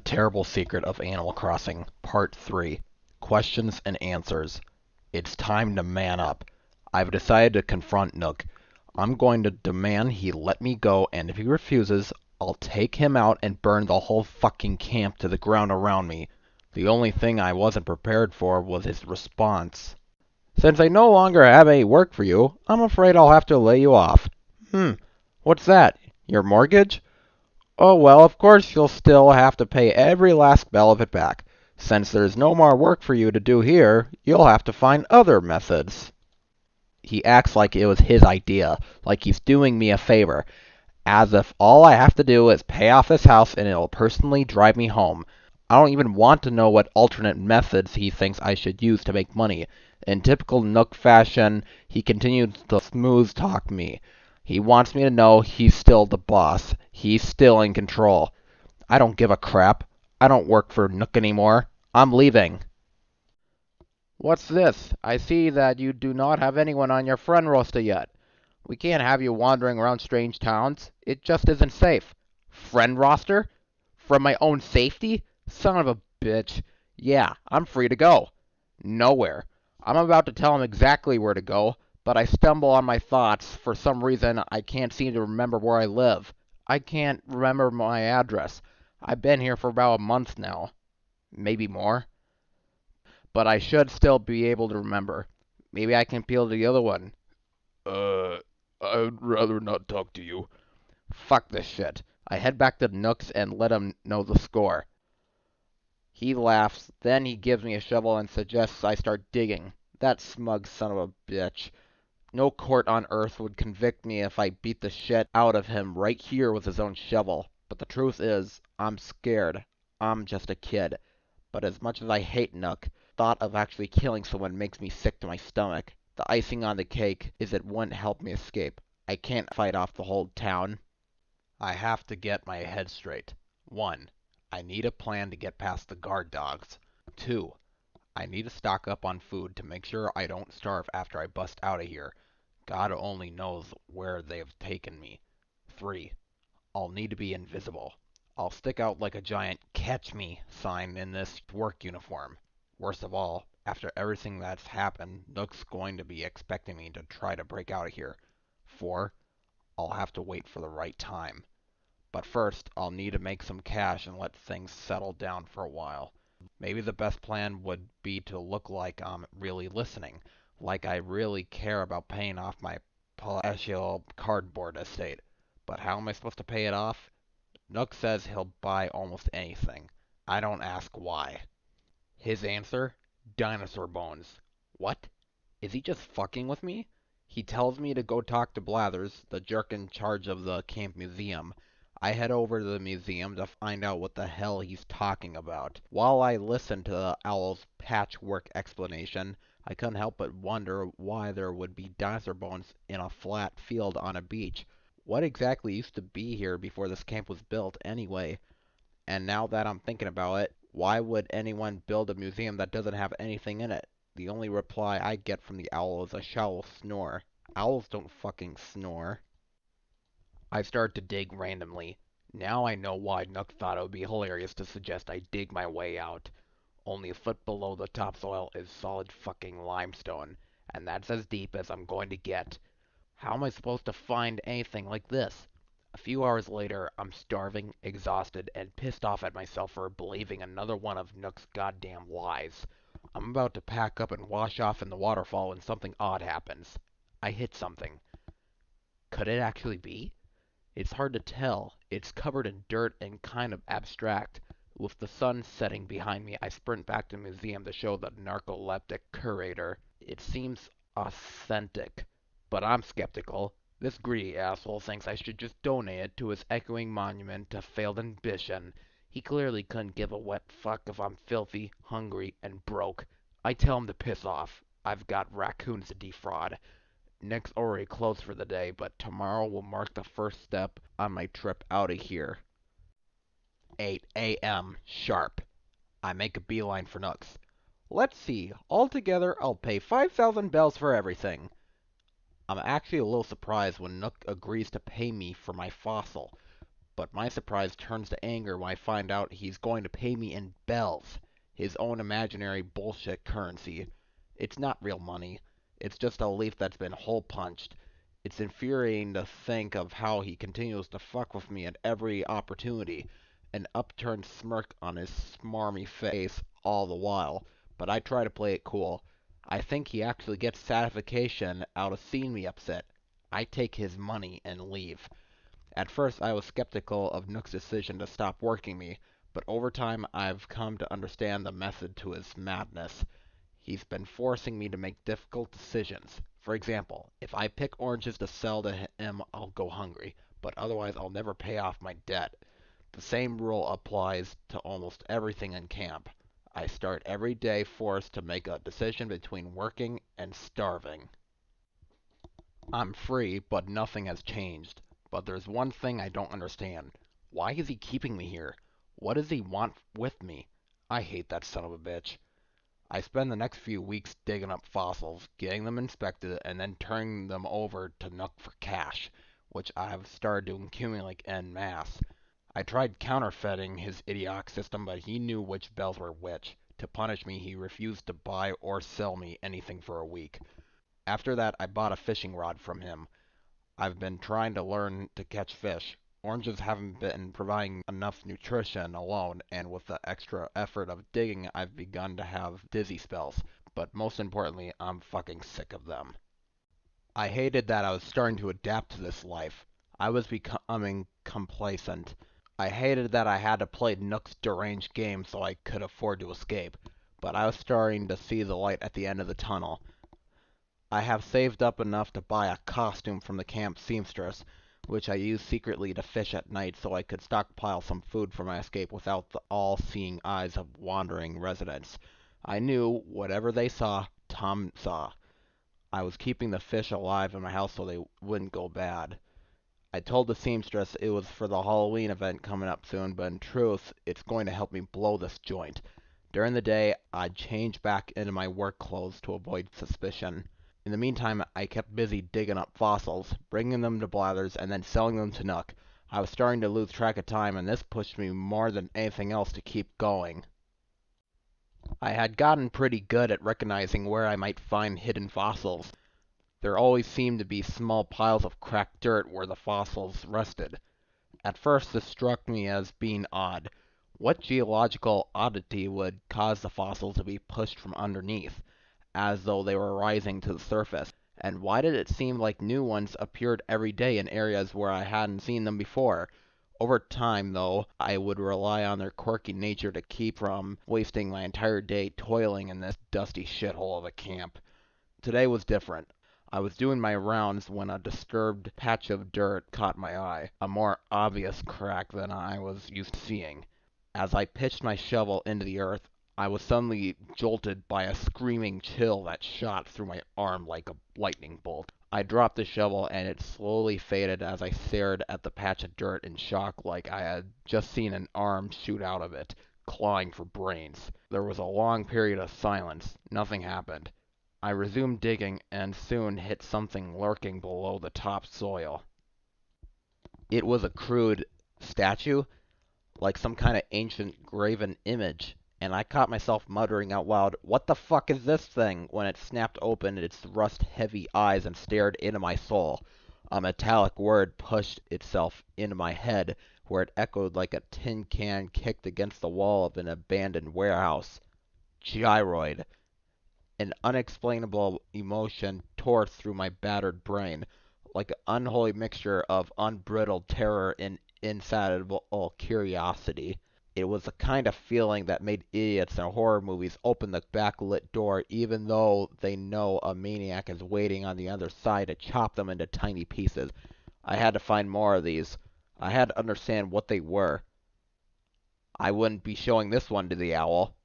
Terrible Secret of Animal Crossing, Part 3. Questions and Answers. It's time to man up. I've decided to confront Nook. I'm going to demand he let me go, and if he refuses, I'll take him out and burn the whole fucking camp to the ground around me. The only thing I wasn't prepared for was his response. Since I no longer have any work for you, I'm afraid I'll have to lay you off. What's that? Your mortgage? Oh well, of course you'll still have to pay every last bell of it back. Since there's no more work for you to do here, you'll have to find other methods. He acts like it was his idea, like he's doing me a favor, as if all I have to do is pay off this house and it'll personally drive me home. I don't even want to know what alternate methods he thinks I should use to make money. In typical Nook fashion, he continues to smooth talk me. He wants me to know he's still the boss. He's still in control. I don't give a crap. I don't work for Nook anymore. I'm leaving. What's this? I see that you do not have anyone on your friend roster yet. We can't have you wandering around strange towns. It just isn't safe. Friend roster? For my own safety? Son of a bitch. Yeah, I'm free to go. Nowhere. I'm about to tell him exactly where to go, but I stumble on my thoughts. For some reason, I can't seem to remember where I live. I can't remember my address. I've been here for about a month now. Maybe more. But I should still be able to remember. Maybe I can peel the other one. Uh, I'd rather not talk to you. Fuck this shit. I head back to Nook's and let him know the score. He laughs, then he gives me a shovel and suggests I start digging. That smug son of a bitch. No court on earth would convict me if I beat the shit out of him right here with his own shovel. But the truth is, I'm scared. I'm just a kid. But as much as I hate Nook, thought of actually killing someone makes me sick to my stomach. The icing on the cake is it wouldn't help me escape. I can't fight off the whole town. I have to get my head straight. 1. I need a plan to get past the guard dogs. 2. I need to stock up on food to make sure I don't starve after I bust out of here. God only knows where they've taken me. 3. I'll need to be invisible. I'll stick out like a giant "Catch Me" sign in this work uniform. Worst of all, after everything that's happened, Nook's going to be expecting me to try to break out of here. 4. I'll have to wait for the right time. But first, I'll need to make some cash and let things settle down for a while. Maybe the best plan would be to look like I'm really listening, like I really care about paying off my palatial cardboard estate. But how am I supposed to pay it off? Nook says he'll buy almost anything. I don't ask why. His answer? Dinosaur bones. What? Is he just fucking with me? He tells me to go talk to Blathers, the jerk in charge of the camp museum. I head over to the museum to find out what the hell he's talking about. While I listen to the owl's patchwork explanation, I couldn't help but wonder why there would be dinosaur bones in a flat field on a beach. What exactly used to be here before this camp was built, anyway? And now that I'm thinking about it, why would anyone build a museum that doesn't have anything in it? The only reply I get from the owl is a shallow snore. Owls don't fucking snore. I start to dig randomly. Now I know why Nook thought it would be hilarious to suggest I dig my way out. Only a foot below the topsoil is solid fucking limestone, and that's as deep as I'm going to get. How am I supposed to find anything like this? A few hours later, I'm starving, exhausted, and pissed off at myself for believing another one of Nook's goddamn lies. I'm about to pack up and wash off in the waterfall when something odd happens. I hit something. Could it actually be? It's hard to tell. It's covered in dirt and kind of abstract. With the sun setting behind me, I sprint back to the museum to show the narcoleptic curator. It seems authentic, but I'm skeptical. This greedy asshole thinks I should just donate it to his echoing monument to failed ambition. He clearly couldn't give a wet fuck if I'm filthy, hungry, and broke. I tell him to piss off. I've got raccoons to defraud. Nick's already closed for the day, but tomorrow will mark the first step on my trip out of here. 8 a.m. sharp. I make a beeline for Nook's. Let's see, altogether I'll pay 5,000 bells for everything. I'm actually a little surprised when Nook agrees to pay me for my fossil. But my surprise turns to anger when I find out he's going to pay me in bells, his own imaginary bullshit currency. It's not real money. It's just a leaf that's been hole punched. It's infuriating to think of how he continues to fuck with me at every opportunity, an upturned smirk on his smarmy face all the while, but I try to play it cool. I think he actually gets satisfaction out of seeing me upset. I take his money and leave. At first, I was skeptical of Nook's decision to stop working me, but over time, I've come to understand the method to his madness. He's been forcing me to make difficult decisions. For example, if I pick oranges to sell to him, I'll go hungry, but otherwise I'll never pay off my debt. The same rule applies to almost everything in camp. I start every day forced to make a decision between working and starving. I'm free, but nothing has changed. But there's one thing I don't understand. Why is he keeping me here? What does he want with me? I hate that son of a bitch. I spend the next few weeks digging up fossils, getting them inspected, and then turning them over to Nook for cash, which I've started to accumulate en masse. I tried counterfeiting his idiotic system, but he knew which bells were which. To punish me, he refused to buy or sell me anything for a week. After that, I bought a fishing rod from him. I've been trying to learn to catch fish. Oranges haven't been providing enough nutrition alone, and with the extra effort of digging, I've begun to have dizzy spells. But most importantly, I'm fucking sick of them. I hated that I was starting to adapt to this life. I was becoming complacent. I hated that I had to play Nook's deranged game so I could afford to escape. But I was starting to see the light at the end of the tunnel. I have saved up enough to buy a costume from the camp seamstress, which I use secretly to fish at night so I could stockpile some food for my escape without the all-seeing eyes of wandering residents. I knew whatever they saw, Tom saw. I was keeping the fish alive in my house so they wouldn't go bad. I told the seamstress it was for the Halloween event coming up soon, but in truth, it's going to help me blow this joint. During the day, I'd change back into my work clothes to avoid suspicion. In the meantime, I kept busy digging up fossils, bringing them to Blathers, and then selling them to Nook. I was starting to lose track of time, and this pushed me more than anything else to keep going. I had gotten pretty good at recognizing where I might find hidden fossils. There always seemed to be small piles of cracked dirt where the fossils rested. At first, this struck me as being odd. What geological oddity would cause the fossils to be pushed from underneath, as though they were rising to the surface? And why did it seem like new ones appeared every day in areas where I hadn't seen them before? Over time, though, I would rely on their quirky nature to keep from wasting my entire day toiling in this dusty shithole of a camp. Today was different. I was doing my rounds when a disturbed patch of dirt caught my eye, a more obvious crack than I was used to seeing. As I pitched my shovel into the earth, I was suddenly jolted by a screaming chill that shot through my arm like a lightning bolt. I dropped the shovel and it slowly faded as I stared at the patch of dirt in shock like I had just seen an arm shoot out of it, clawing for brains. There was a long period of silence. Nothing happened. I resumed digging and soon hit something lurking below the top soil. It was a crude statue, like some kind of ancient graven image, and I caught myself muttering out loud, "What the fuck is this thing?" when it snapped open its rust-heavy eyes and stared into my soul. A metallic word pushed itself into my head, where it echoed like a tin can kicked against the wall of an abandoned warehouse. Gyroid. An unexplainable emotion tore through my battered brain, like an unholy mixture of unbridled terror and insatiable curiosity. It was the kind of feeling that made idiots in horror movies open the backlit door even though they know a maniac is waiting on the other side to chop them into tiny pieces. I had to find more of these. I had to understand what they were. I wouldn't be showing this one to the owl.